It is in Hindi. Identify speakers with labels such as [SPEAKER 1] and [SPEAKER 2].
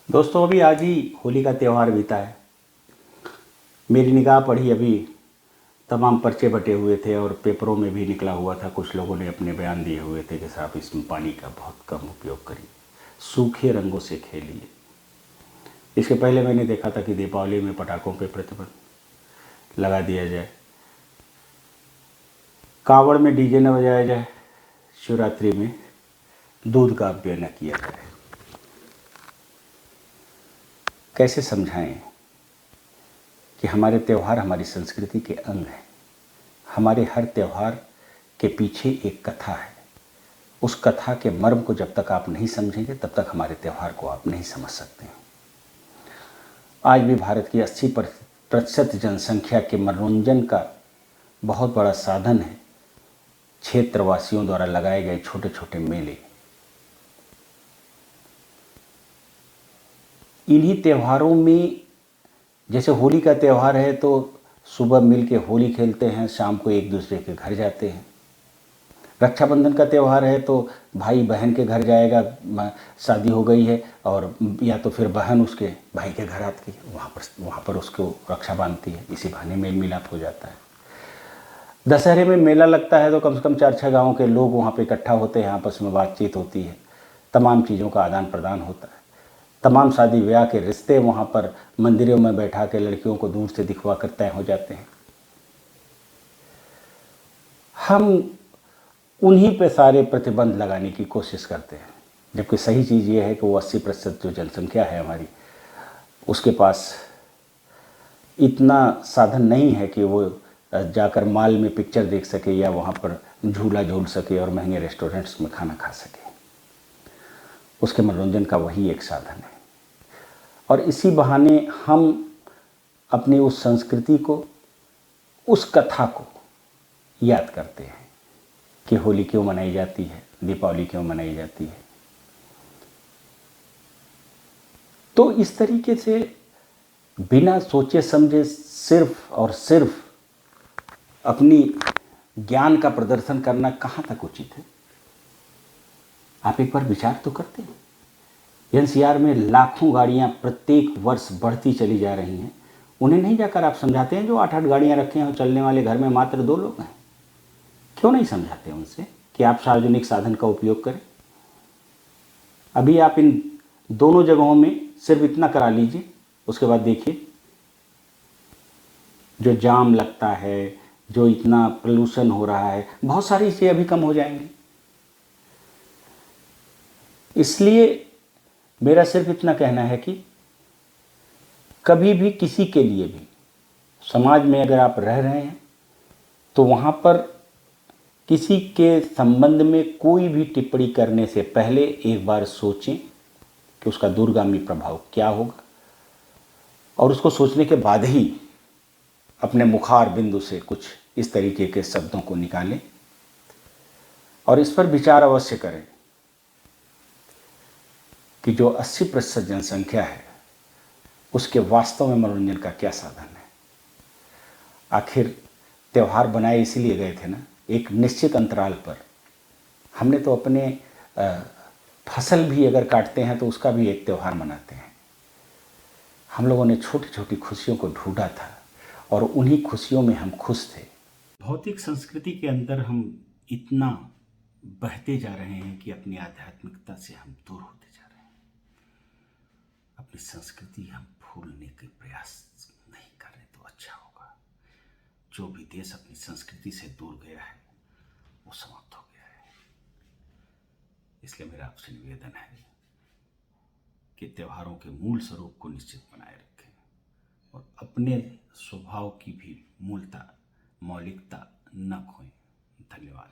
[SPEAKER 1] दोस्तों, अभी आज ही होली का त्यौहार बीता है। मेरी निगाह पड़ी अभी तमाम पर्चे बटे हुए थे और पेपरों में भी निकला हुआ था। कुछ लोगों ने अपने बयान दिए हुए थे कि साहब इसमें पानी का बहुत कम उपयोग करिए, सूखे रंगों से खेलिए। इसके पहले मैंने देखा था कि दीपावली में पटाखों पे प्रतिबंध लगा दिया जाए, कावड़ में डीजे न बजाया जाए, शिवरात्रि में दूध का अपव्यय न किया जाए। कैसे समझाएं कि हमारे त्यौहार हमारी संस्कृति के अंग हैं। हमारे हर त्यौहार के पीछे एक कथा है। उस कथा के मर्म को जब तक आप नहीं समझेंगे तब तक हमारे त्यौहार को आप नहीं समझ सकते हैं। आज भी भारत की 80% जनसंख्या के मनोरंजन का बहुत बड़ा साधन है क्षेत्रवासियों द्वारा लगाए गए छोटे छोटे मेले। इन्हीं त्योहारों में, जैसे होली का त्यौहार है तो सुबह मिल के होली खेलते हैं, शाम को एक दूसरे के घर जाते हैं। रक्षाबंधन का त्यौहार है तो भाई बहन के घर जाएगा, शादी हो गई है, और या तो फिर बहन उसके भाई के घर आती है, वहाँ पर उसको रक्षा बांधती है। इसी बहाने मेल मिलाप हो जाता है। दशहरे में मेला लगता है तो कम से कम 4-6 गाँव के लोग वहाँ पर इकट्ठा होते हैं, आपस में बातचीत होती है, तमाम चीज़ों का आदान प्रदान होता है। तमाम शादी ब्याह के रिश्ते वहाँ पर मंदिरों में बैठा के लड़कियों को दूर से दिखवा कर तय हो जाते हैं। हम उन्हीं पे सारे प्रतिबंध लगाने की कोशिश करते हैं, जबकि सही चीज़ ये है कि वो 80% जो जनसंख्या है हमारी, उसके पास इतना साधन नहीं है कि वो जाकर मॉल में पिक्चर देख सके या वहाँ पर झूला झूल सके और महंगे रेस्टोरेंट्स में खाना खा सके। उसके मनोरंजन का वही एक साधन है। और इसी बहाने हम अपनी उस संस्कृति को, उस कथा को याद करते हैं कि होली क्यों मनाई जाती है, दीपावली क्यों मनाई जाती है। तो इस तरीके से बिना सोचे समझे सिर्फ और सिर्फ अपनी ज्ञान का प्रदर्शन करना कहाँ तक उचित है। आप एक बार विचार तो करते हैं। एनसीआर में लाखों गाड़ियां प्रत्येक वर्ष बढ़ती चली जा रही हैं। उन्हें नहीं जाकर आप समझाते हैं जो 8-8 गाड़ियां रखे हैं और चलने वाले घर में मात्र 2 लोग हैं। क्यों नहीं समझाते उनसे कि आप सार्वजनिक साधन का उपयोग करें। अभी आप इन दोनों जगहों में सिर्फ इतना करा लीजिए, उसके बाद देखिए जो जाम लगता है, जो इतना पोल्यूशन हो रहा है, बहुत सारी चीज़ें अभी कम हो जाएंगी। इसलिए मेरा सिर्फ इतना कहना है कि कभी भी किसी के लिए भी समाज में अगर आप रह रहे हैं तो वहाँ पर किसी के संबंध में कोई भी टिप्पणी करने से पहले एक बार सोचें कि उसका दूरगामी प्रभाव क्या होगा, और उसको सोचने के बाद ही अपने मुखार बिंदु से कुछ इस तरीके के शब्दों को निकालें और इस पर विचार अवश्य करें कि जो 80% जनसंख्या है उसके वास्तव में मनोरंजन का क्या साधन है। आखिर त्यौहार बनाए इसीलिए गए थे ना, एक निश्चित अंतराल पर। हमने तो अपने फसल भी अगर काटते हैं तो उसका भी एक त्यौहार मनाते हैं। हम लोगों ने छोटी छोटी खुशियों को ढूंढा था और उन्हीं खुशियों में हम खुश थे। भौतिक संस्कृति के अंदर हम इतना बहते जा रहे हैं कि अपनी आध्यात्मिकता से हम दूर होते जा रहे हैं। अपनी संस्कृति हम भूलने के प्रयास नहीं कर रहे तो अच्छा होगा। जो भी देश अपनी संस्कृति से दूर गया है वो समाप्त हो गया है। इसलिए मेरा आपसे निवेदन है कि त्योहारों के मूल स्वरूप को निश्चित बनाए रखें और अपने स्वभाव की भी मूलता, मौलिकता न खोएं। धन्यवाद।